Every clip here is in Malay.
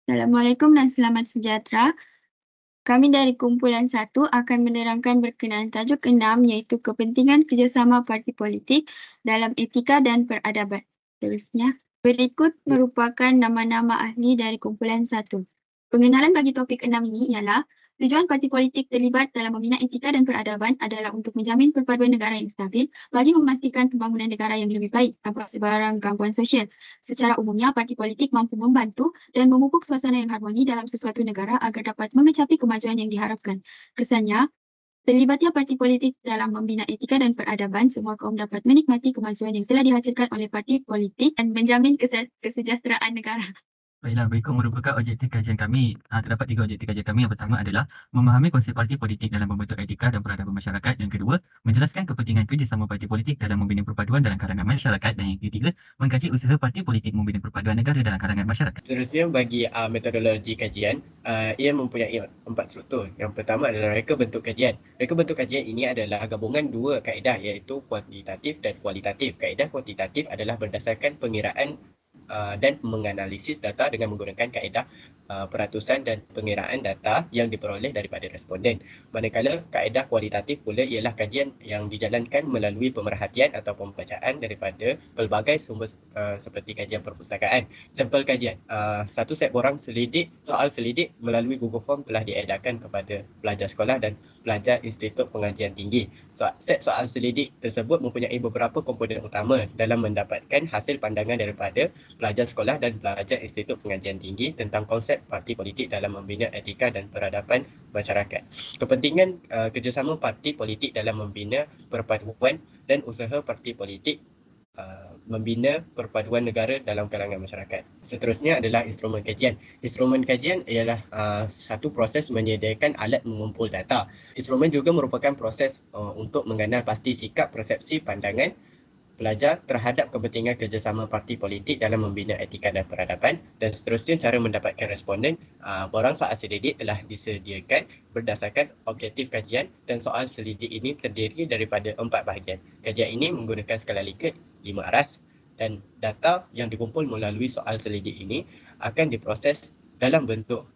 Assalamualaikum dan selamat sejahtera. Kami dari kumpulan 1 akan menerangkan berkenaan tajuk 6 iaitu kepentingan kerjasama parti politik dalam etika dan peradaban. Terusnya, berikut merupakan nama-nama ahli dari kumpulan 1. Pengenalan bagi topik 6 ini ialah tujuan parti politik terlibat dalam membina etika dan peradaban adalah untuk menjamin perpaduan negara yang stabil bagi memastikan pembangunan negara yang lebih baik tanpa sebarang gangguan sosial. Secara umumnya, parti politik mampu membantu dan memupuk suasana yang harmoni dalam sesuatu negara agar dapat mengecapi kemajuan yang diharapkan. Kesannya, terlibatnya parti politik dalam membina etika dan peradaban, semua kaum dapat menikmati kemajuan yang telah dihasilkan oleh parti politik dan menjamin kesejahteraan negara. Baiklah, berikut merupakan objektif kajian kami. Terdapat 3 objektif kajian kami. Yang pertama adalah memahami konsep parti politik dalam membentuk etika dan peradaban masyarakat. Yang kedua, menjelaskan kepentingan kerjasama parti politik dalam membina perpaduan dalam kalangan masyarakat. Dan yang ketiga, mengkaji usaha parti politik membina perpaduan negara dalam kalangan masyarakat. Seterusnya, bagi metodologi kajian, ia mempunyai 4 struktur. Yang pertama adalah reka bentuk kajian. Reka bentuk kajian ini adalah gabungan 2 kaedah iaitu kuantitatif dan kualitatif. Kaedah kuantitatif adalah berdasarkan pengiraan dan menganalisis data dengan menggunakan kaedah peratusan dan pengiraan data yang diperoleh daripada responden. Manakala kaedah kualitatif pula ialah kajian yang dijalankan melalui pemerhatian atau pembacaan daripada pelbagai sumber seperti kajian perpustakaan. Sampel kajian, satu set borang soal selidik melalui Google Form telah diedarkan kepada pelajar sekolah dan pelajar Institut Pengajian Tinggi. Set soal selidik tersebut mempunyai beberapa komponen utama dalam mendapatkan hasil pandangan daripada pelajar sekolah dan pelajar Institut Pengajian Tinggi tentang konsep parti politik dalam membina etika dan peradaban masyarakat. Kepentingan kerjasama parti politik dalam membina perpaduan dan usaha parti politik membina perpaduan negara dalam kalangan masyarakat. Seterusnya adalah instrumen kajian. Instrumen kajian ialah satu proses menyediakan alat mengumpul data. Instrumen juga merupakan proses untuk mengenal pasti sikap, persepsi, pandangan pelajar terhadap kepentingan kerjasama parti politik dalam membina etika dan peradaban. Dan seterusnya, cara mendapatkan responden. Borang soal selidik telah disediakan berdasarkan objektif kajian dan soal selidik ini terdiri daripada 4 bahagian. Kajian ini menggunakan skala Likert 5 aras dan data yang dikumpul melalui soal selidik ini akan diproses dalam bentuk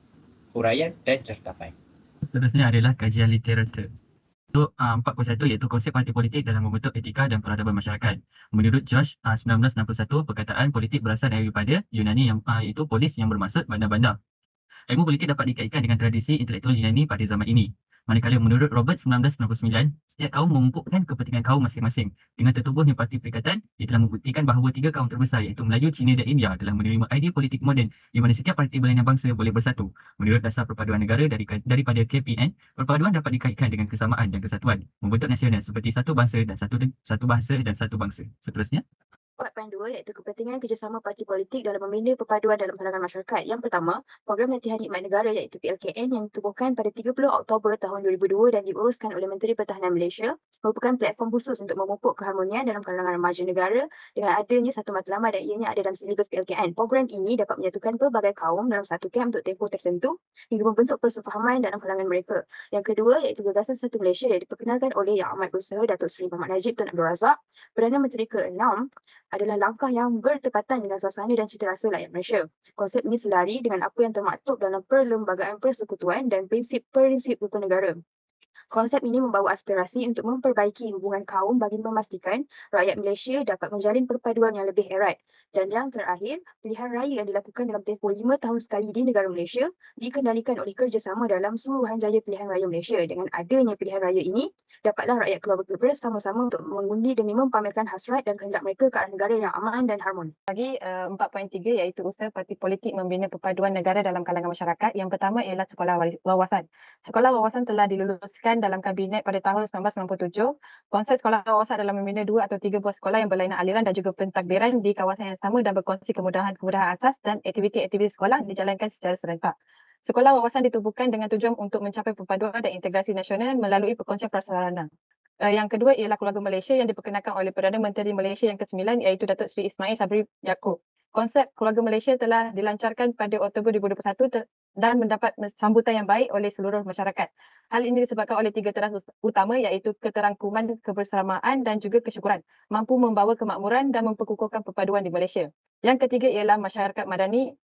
huraian dan cartapan. Seterusnya adalah kajian literatur. Untuk 4.1 iaitu konsep parti politik dalam membentuk etika dan peradaban masyarakat. Menurut George 1961, perkataan politik berasal daripada Yunani yang iaitu polis yang bermaksud bandar-bandar. Ilmu politik dapat dikaitkan dengan tradisi intelektual Yunani pada zaman ini. Manakala menurut Robert 1999, setiap kaum memupukkan kepentingan kaum masing-masing. Dengan tertubuhnya Parti Perikatan, ia telah membuktikan bahawa 3 kaum terbesar iaitu Melayu, Cina dan India telah menerima idea politik moden di mana setiap parti berlainan bangsa boleh bersatu. Menurut dasar perpaduan negara daripada KPN, perpaduan dapat dikaitkan dengan kesamaan dan kesatuan, membentuk nasional seperti satu bangsa dan satu bahasa dan satu bangsa. Seterusnya. 4.2 iaitu kepentingan kerjasama parti politik dalam membina perpaduan dalam kalangan masyarakat. Yang pertama, program latihan khidmat negara iaitu PLKN yang ditubuhkan pada 30 Oktober tahun 2002 dan diuruskan oleh Menteri Pertahanan Malaysia merupakan platform khusus untuk memupuk keharmonian dalam kalangan remaja negara dengan adanya satu matlamat dan ianya ada dalam silibus PLKN. Program ini dapat menyatukan pelbagai kaum dalam satu kem untuk tempoh tertentu hingga membentuk persefahaman dalam kalangan mereka. Yang kedua iaitu gagasan Satu Malaysia yang diperkenalkan oleh Yang Amat Berusaha Datuk Seri Muhammad Najib Tun Abdul Razak, Perdana Menteri ke-6, adalah langkah yang bertepatan dengan suasana dan cita rasa rakyat Malaysia. Konsep ini selari dengan apa yang termaktub dalam Perlembagaan Persekutuan dan prinsip-prinsip hukum negara. Konsep ini membawa aspirasi untuk memperbaiki hubungan kaum bagi memastikan rakyat Malaysia dapat menjalin perpaduan yang lebih erat. Dan yang terakhir, pilihan raya yang dilakukan dalam tempoh 5 tahun sekali di negara Malaysia dikendalikan oleh kerjasama dalam Suruhanjaya Pilihan Raya Malaysia. Dengan adanya pilihan raya ini, dapatlah rakyat keluar bersama-sama untuk mengundi demi mempamerkan hasrat dan kehendak mereka ke arah negara yang aman dan harmoni. Bagi 4.3 iaitu usaha parti politik membina perpaduan negara dalam kalangan masyarakat. Yang pertama ialah sekolah wawasan. Sekolah wawasan telah diluluskan dalam Kabinet pada tahun 1997. Konsep sekolah wawasan adalah membina 2 atau 3 buah sekolah yang berlainan aliran dan juga pentadbiran di kawasan yang sama dan berkongsi kemudahan-kemudahan asas dan aktiviti-aktiviti sekolah dijalankan secara serentak. Sekolah wawasan ditubuhkan dengan tujuan untuk mencapai perpaduan dan integrasi nasional melalui perkongsian prasarana. Yang kedua ialah keluarga Malaysia yang diperkenalkan oleh Perdana Menteri Malaysia yang ke-9 iaitu Datuk Seri Ismail Sabri Yaakob. Konsep keluarga Malaysia telah dilancarkan pada Oktober 2021 dan mendapat sambutan yang baik oleh seluruh masyarakat. Hal ini disebabkan oleh 3 teras utama iaitu keterangkuman, kebersamaan dan juga kesyukuran, mampu membawa kemakmuran dan memperkukuhkan perpaduan di Malaysia. Yang ketiga ialah masyarakat madani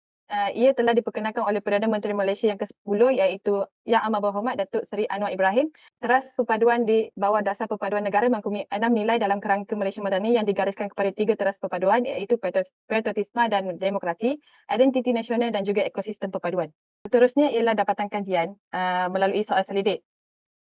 ia telah diperkenalkan oleh Perdana Menteri Malaysia yang ke-10 iaitu Yang Amat Berhormat Datuk Seri Anwar Ibrahim. Teras perpaduan di bawah dasar perpaduan negara mengikut 6 nilai dalam kerangka Malaysia Madani yang digariskan kepada 3 teras perpaduan iaitu patriotisme dan demokrasi, identiti nasional dan juga ekosistem perpaduan. Seterusnya ialah dapatan kajian melalui soal selidik.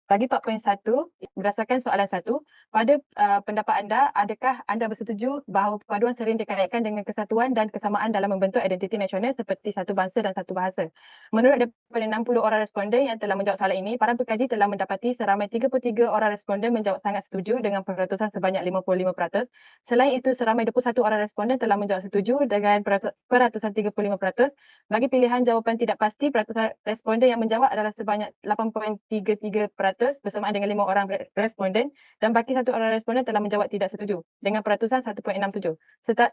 Bagi 4.1, berdasarkan soalan 1, pada pendapat anda, adakah anda bersetuju bahawa perpaduan sering dikaitkan dengan kesatuan dan kesamaan dalam membentuk identiti nasional seperti satu bangsa dan satu bahasa? Menurut daripada 60 orang responden yang telah menjawab soalan ini, para pengkaji telah mendapati seramai 33 orang responden menjawab sangat setuju dengan peratusan sebanyak 55%. Selain itu, seramai 21 orang responden telah menjawab setuju dengan peratusan 35%. Bagi pilihan jawapan tidak pasti, peratusan responden yang menjawab adalah sebanyak 8.33% bersamaan dengan 5 orang responden dan bagi 1 orang responden telah menjawab tidak setuju dengan peratusan 1.67.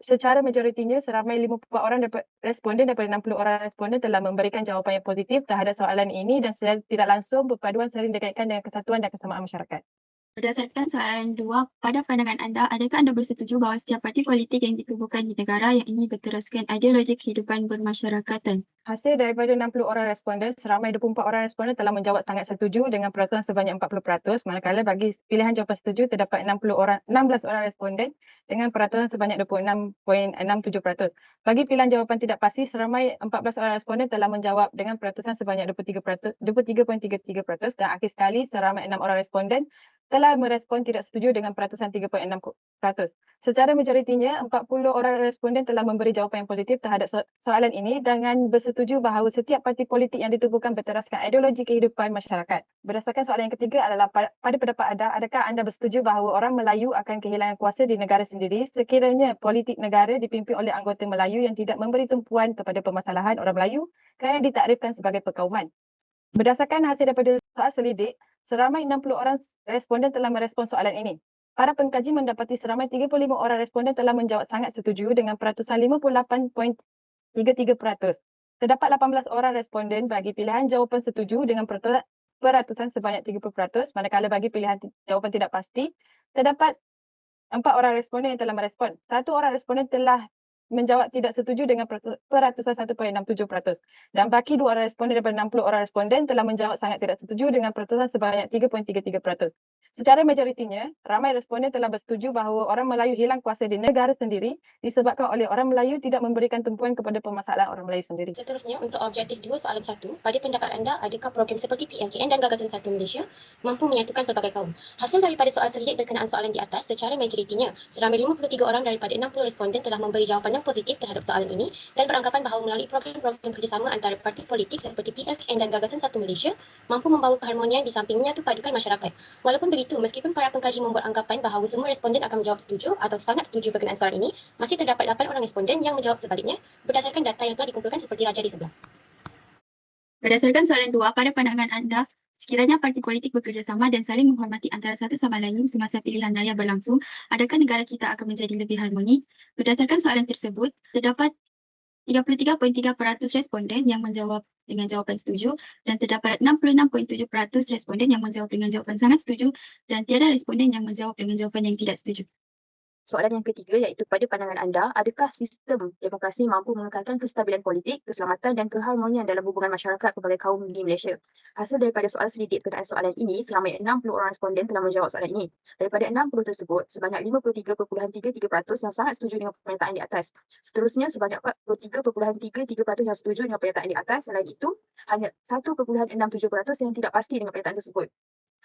Secara majoritinya, seramai 54 orang responden daripada 60 orang responden telah memberikan jawapan yang positif terhadap soalan ini dan secara tidak langsung perpaduan sering dikaitkan dengan kesatuan dan kesamaan masyarakat. Berdasarkan soalan 2, pada pandangan anda, adakah anda bersetuju bahawa setiap parti politik yang ditubuhkan di negara yang ingin berteraskan ideologi kehidupan bermasyarakatan? Hasil daripada 60 orang responden, seramai 24 orang responden telah menjawab sangat setuju dengan peratusan sebanyak 40%, manakala bagi pilihan jawapan setuju terdapat 16 orang responden dengan peratusan sebanyak 26.67%. Bagi pilihan jawapan tidak pasti, seramai 14 orang responden telah menjawab dengan peratusan sebanyak 23.33% dan akhir sekali seramai 6 orang responden telah merespon tidak setuju dengan peratusan 3.6%. Secara majoritinya, 40 orang responden telah memberi jawapan yang positif terhadap soalan ini dengan bersetuju bahawa setiap parti politik yang ditubuhkan berteraskan ideologi kehidupan masyarakat. Berdasarkan soalan yang ketiga adalah pada pendapat anda, adakah anda bersetuju bahawa orang Melayu akan kehilangan kuasa di negara sendiri sekiranya politik negara dipimpin oleh anggota Melayu yang tidak memberi tumpuan kepada permasalahan orang Melayu kerana ditakrifkan sebagai perkauman? Berdasarkan hasil daripada soal selidik, seramai 60 orang responden telah merespon soalan ini. Para pengkaji mendapati seramai 35 orang responden telah menjawab sangat setuju dengan peratusan 58.33%. Terdapat 18 orang responden bagi pilihan jawapan setuju dengan peratusan sebanyak 30%, manakala bagi pilihan jawapan tidak pasti, terdapat 4 orang responden yang telah merespon. 1 orang responden telah menjawab tidak setuju dengan peratusan 1.67%. Dan bagi 2 orang responden daripada 60 orang responden telah menjawab sangat tidak setuju dengan peratusan sebanyak 3.33%. Secara majoritinya, ramai responden telah bersetuju bahawa orang Melayu hilang kuasa di negara sendiri disebabkan oleh orang Melayu tidak memberikan tumpuan kepada permasalahan orang Melayu sendiri. Seterusnya, untuk objektif 2 soalan 1, pada pendapat anda, adakah program seperti PLKN dan Gagasan 1 Malaysia mampu menyatukan pelbagai kaum? Hasil daripada soal selidik berkenaan soalan di atas, secara majoritinya, seramai 53 orang daripada 60 responden telah memberi jawapan yang positif terhadap soalan ini dan beranggapan bahawa melalui program-program kerjasama antara parti politik seperti PLKN dan Gagasan 1 Malaysia mampu membawa keharmonian di samping menyatu padukan masyarakat. Walaupun begitu, meskipun para pengkaji membuat anggapan bahawa semua responden akan menjawab setuju atau sangat setuju berkenaan soalan ini, masih terdapat 8 orang responden yang menjawab sebaliknya berdasarkan data yang telah dikumpulkan seperti raja di sebelah. Berdasarkan soalan 2, pada pandangan anda, sekiranya parti politik bekerjasama dan saling menghormati antara satu sama lain semasa pilihan raya berlangsung, adakah negara kita akan menjadi lebih harmoni? Berdasarkan soalan tersebut, terdapat 33.3% responden yang menjawab dengan jawapan setuju dan terdapat 66.7% responden yang menjawab dengan jawapan sangat setuju dan tiada responden yang menjawab dengan jawapan yang tidak setuju. Soalan yang ketiga iaitu pada pandangan anda, adakah sistem demokrasi mampu mengekalkan kestabilan politik, keselamatan dan keharmonian dalam hubungan masyarakat pelbagai kaum di Malaysia? Hasil daripada soal selidik berkenaan soalan ini, seramai 60 orang responden telah menjawab soalan ini. Daripada 60 tersebut, sebanyak 53.33% yang sangat setuju dengan pernyataan di atas. Seterusnya, sebanyak 43.33% yang setuju dengan pernyataan di atas. Selain itu, hanya 1.67% yang tidak pasti dengan pernyataan tersebut.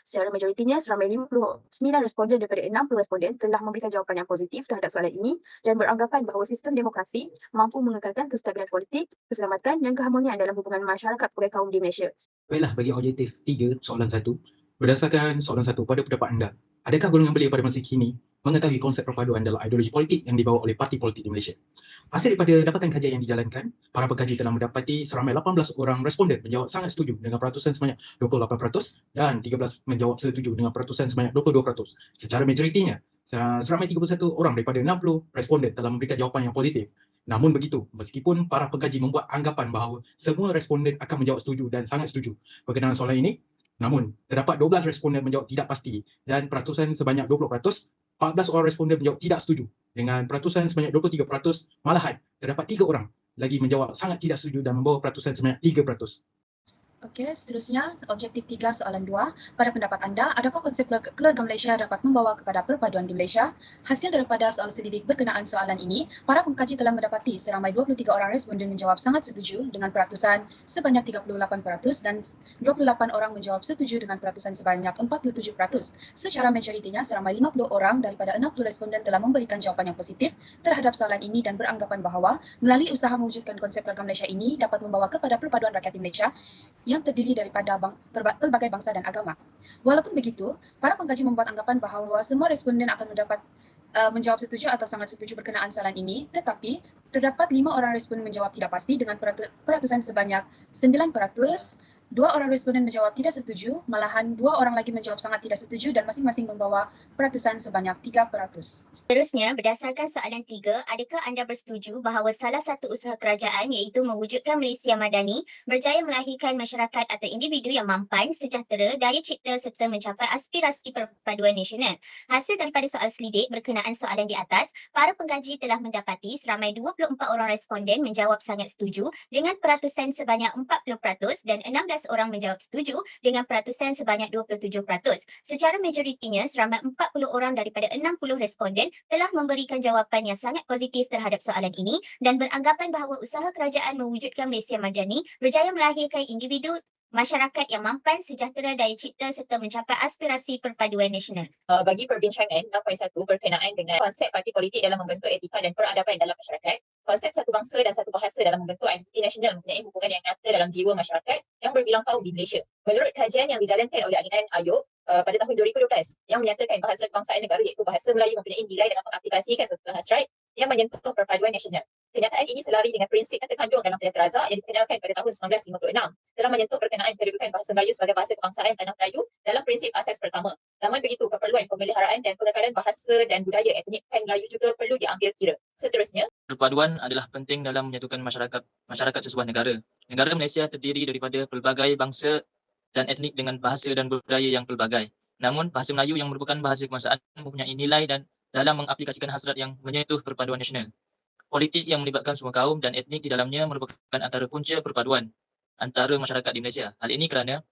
Secara majoritinya, seramai 59 responden daripada 60 responden telah memberikan jawapan yang positif terhadap soalan ini dan beranggapan bahawa sistem demokrasi mampu mengekalkan kestabilan politik, keselamatan dan keharmonian dalam hubungan masyarakat pelbagai kaum di Malaysia. Baiklah, bagi objektif 3 soalan 1, berdasarkan soalan 1 pada pendapat anda, adakah golongan belia pada masa kini mengetahui konsep perpaduan dalam ideologi politik yang dibawa oleh parti politik di Malaysia? Hasil daripada dapatan kajian yang dijalankan, para pengkaji telah mendapati seramai 18 orang responden menjawab sangat setuju dengan peratusan sebanyak 28% dan 13 menjawab setuju dengan peratusan sebanyak 22%. Secara majoritinya, seramai 31 orang daripada 60 responden telah memberikan jawapan yang positif. Namun begitu, meskipun para pengkaji membuat anggapan bahawa semua responden akan menjawab setuju dan sangat setuju berkenaan soalan ini, namun terdapat 12 responden menjawab tidak pasti dan peratusan sebanyak 20%, 14 orang responden menjawab tidak setuju dengan peratusan sebanyak 23%, malahan terdapat 3 orang lagi menjawab sangat tidak setuju dan membawa peratusan sebanyak 3%. Okey, seterusnya objektif 3 soalan 2. Pada pendapat anda, adakah konsep keluarga Malaysia dapat membawa kepada perpaduan di Malaysia? Hasil daripada soal selidik berkenaan soalan ini, para pengkaji telah mendapati seramai 23 orang responden menjawab sangat setuju dengan peratusan sebanyak 38% dan 28 orang menjawab setuju dengan peratusan sebanyak 47%. Secara majoritinya, seramai 50 orang daripada 60 responden telah memberikan jawapan yang positif terhadap soalan ini dan beranggapan bahawa melalui usaha mewujudkan konsep keluarga Malaysia ini dapat membawa kepada perpaduan rakyat di Malaysia yang terdiri daripada pelbagai bangsa dan agama. Walaupun begitu, para pengkaji membuat anggapan bahawa semua responden akan mendapat menjawab setuju atau sangat setuju berkenaan soalan ini, tetapi terdapat 5 orang responden menjawab tidak pasti dengan peratusan sebanyak 9%, 2 orang responden menjawab tidak setuju, malahan 2 orang lagi menjawab sangat tidak setuju dan masing-masing membawa peratusan sebanyak 3%. Seterusnya, berdasarkan soalan 3, adakah anda bersetuju bahawa salah satu usaha kerajaan iaitu mewujudkan Malaysia Madani berjaya melahirkan masyarakat atau individu yang mampan, sejahtera, daya cipta serta mencapai aspirasi perpaduan nasional? Hasil daripada soal selidik berkenaan soalan di atas, para pengkaji telah mendapati seramai 24 orang responden menjawab sangat setuju dengan peratusan sebanyak 40% dan 16 orang menjawab setuju dengan peratusan sebanyak 27%. Secara majoritinya, seramai 40 orang daripada 60 responden telah memberikan jawapan yang sangat positif terhadap soalan ini dan beranggapan bahawa usaha kerajaan mewujudkan Malaysia Madani berjaya melahirkan individu masyarakat yang mampan, sejahtera, daya cipta serta mencapai aspirasi perpaduan nasional. Bagi perbincangan 6.1 berkenaan dengan konsep parti politik dalam membentuk etika dan peradaban dalam masyarakat, konsep satu bangsa dan satu bahasa dalam membentuk identiti nasional mempunyai hubungan yang nyata dalam jiwa masyarakat yang berbilang tahun di Malaysia. Menurut kajian yang dijalankan oleh Alinan Ayub pada tahun 2012 yang menyatakan bahasa kebangsaan negara iaitu bahasa Melayu mempunyai nilai dalam mengaplikasikan satu hasrat yang menyentuh perpaduan nasional. Kenyataan ini selari dengan prinsip yang terkandung dalam Perdana Razak yang dikenalkan pada tahun 1956 telah menyentuh berkenaan kedudukan bahasa Melayu sebagai bahasa kebangsaan tanah Melayu dalam prinsip asas pertama. Namun begitu, keperluan pemeliharaan dan pengekalan bahasa dan budaya etnik Melayu juga perlu diambil kira. Seterusnya, Perpaduan adalah penting dalam menyatukan masyarakat sesebuah negara. Negara Malaysia terdiri daripada pelbagai bangsa dan etnik dengan bahasa dan budaya yang pelbagai. Namun, bahasa Melayu yang merupakan bahasa kebangsaan mempunyai nilai dan dalam mengaplikasikan hasrat yang menyentuh perpaduan nasional. Politik yang melibatkan semua kaum dan etnik di dalamnya merupakan antara punca perpaduan antara masyarakat di Malaysia. Hal ini kerana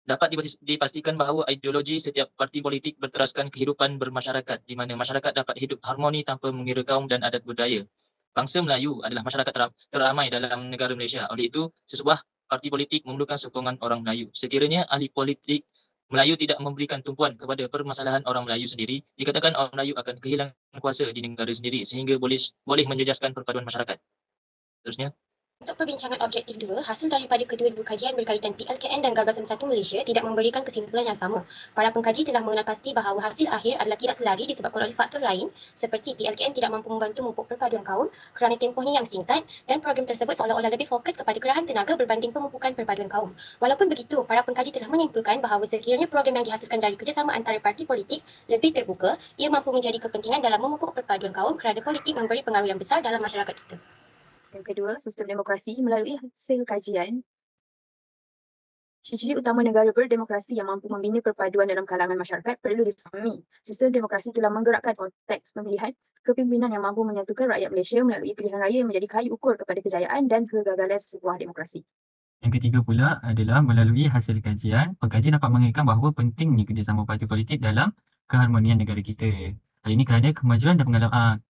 dapat dipastikan bahawa ideologi setiap parti politik berteraskan kehidupan bermasyarakat di mana masyarakat dapat hidup harmoni tanpa mengira kaum dan adat budaya. Bangsa Melayu adalah masyarakat teramai dalam negara Malaysia. Oleh itu, sesebuah parti politik memerlukan sokongan orang Melayu. Sekiranya ahli politik Melayu tidak memberikan tumpuan kepada permasalahan orang Melayu sendiri, dikatakan orang Melayu akan kehilangan kuasa di negara sendiri sehingga boleh menjejaskan perpaduan masyarakat. Terusnya, untuk perbincangan objektif 2, hasil daripada kedua-dua kajian berkaitan PLKN dan Gagasan 1 Malaysia tidak memberikan kesimpulan yang sama. Para pengkaji telah mengenal pasti bahawa hasil akhir adalah tidak selari disebabkan oleh faktor lain seperti PLKN tidak mampu membantu memupuk perpaduan kaum kerana tempohnya yang singkat dan program tersebut seolah-olah lebih fokus kepada kerahan tenaga berbanding pemupukan perpaduan kaum. Walaupun begitu, para pengkaji telah menyimpulkan bahawa sekiranya program yang dihasilkan dari kerjasama antara parti politik lebih terbuka, ia mampu menjadi kepentingan dalam memupuk perpaduan kaum kerana politik memberi pengaruh yang besar dalam masyarakat kita. Yang kedua, sistem demokrasi melalui hasil kajian. Ciri-ciri utama negara berdemokrasi yang mampu membina perpaduan dalam kalangan masyarakat perlu difahami. Sistem demokrasi telah menggerakkan konteks pemilihan kepimpinan yang mampu menyatukan rakyat Malaysia melalui pilihan raya yang menjadi kayu ukur kepada kejayaan dan kegagalan sebuah demokrasi. yang ketiga pula adalah melalui hasil kajian, pengkaji dapat mengingatkan bahawa pentingnya kerjasama parti politik dalam keharmonian negara kita. Hal ini kerana kemajuan dan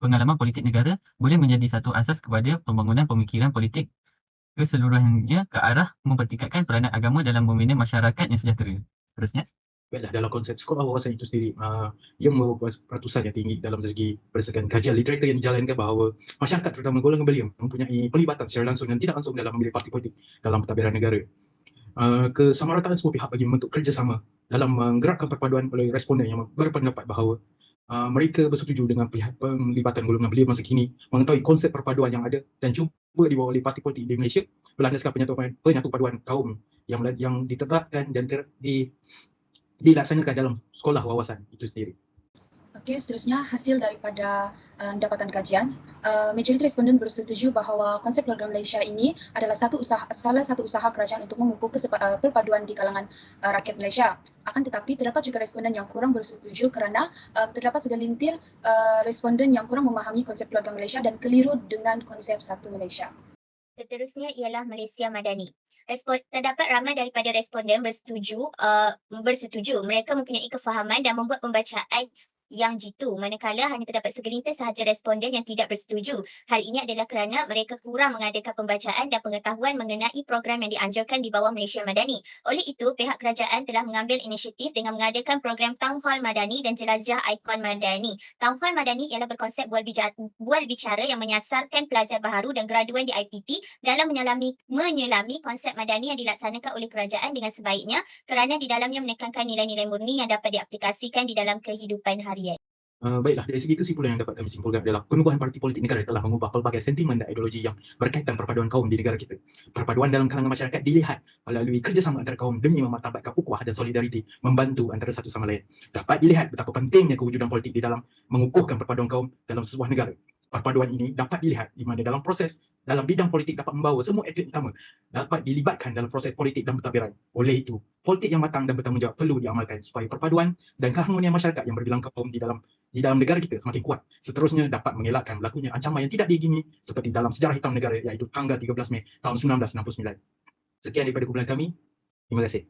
pengalaman politik negara boleh menjadi satu asas kepada pembangunan pemikiran politik keseluruhannya ke arah mempertingkatkan peranan agama dalam membina masyarakat yang sejahtera. Terusnya, Baiklah, dalam konsep sekolah wawasan itu sendiri, ia membawa peratusan yang tinggi dalam segi berdasarkan kajian literatur yang dijalankan bahawa masyarakat terutama golongan belia mempunyai pelibatan secara langsung dan tidak langsung dalam memilih parti politik dalam pentadbiran negara. Kesamarataan semua pihak bagi membentuk kerjasama dalam menggerakkan perpaduan oleh responden yang berpendapat bahawa mereka bersetuju dengan pelibatan golongan belia masa kini, mengetahui konsep perpaduan yang ada dan cuba dibawa oleh parti politik di Malaysia berlandaskan penyatu paduan kaum yang ditetapkan dan dilaksanakan dalam sekolah wawasan itu sendiri. Okey, seterusnya hasil daripada dapatan kajian, majoriti responden bersetuju bahawa konsep keluarga Malaysia ini adalah salah satu usaha kerajaan untuk memupuk perpaduan di kalangan rakyat Malaysia. Akan tetapi terdapat juga responden yang kurang bersetuju kerana terdapat segelintir responden yang kurang memahami konsep keluarga Malaysia dan keliru dengan konsep satu Malaysia. Seterusnya ialah Malaysia Madani. Terdapat ramai daripada responden bersetuju. Mereka mempunyai kefahaman dan membuat pembacaan yang jitu, manakala hanya terdapat segelintir sahaja responden yang tidak bersetuju. Hal ini adalah kerana mereka kurang mengadakan pembacaan dan pengetahuan mengenai program yang dianjurkan di bawah Malaysia Madani. Oleh itu, pihak kerajaan telah mengambil inisiatif dengan mengadakan program Town Hall Madani dan Jelajah Ikon Madani. Town Hall Madani ialah berkonsep bual bicara yang menyasarkan pelajar baharu dan graduan di IPT dalam menyelami konsep madani yang dilaksanakan oleh kerajaan dengan sebaiknya, kerana di dalamnya menekankan nilai-nilai murni yang dapat diaplikasikan di dalam kehidupan harian. Baiklah, dari segi kesimpulan yang dapat kami simpulkan adalah penubuhan parti politik negara telah mengubah pelbagai sentimen dan ideologi yang berkaitan perpaduan kaum di negara kita. Perpaduan dalam kalangan masyarakat dilihat melalui kerjasama antara kaum demi memartabatkan ukhuwah dan solidariti membantu antara satu sama lain. Dapat dilihat betapa pentingnya kewujudan politik di dalam mengukuhkan perpaduan kaum dalam sebuah negara. Perpaduan ini dapat dilihat di mana dalam bidang politik dapat membawa semua aktor utama dapat dilibatkan dalam proses politik dan pentadbiran. Oleh itu, politik yang matang dan bertanggungjawab perlu diamalkan supaya perpaduan dan keharmonian masyarakat yang berbilang kaum di dalam negara kita semakin kuat. Seterusnya dapat mengelakkan berlakunya ancaman yang tidak diingini seperti dalam sejarah hitam negara iaitu tanggal 13 Mei tahun 1969. Sekian daripada kumpulan kami. Terima kasih.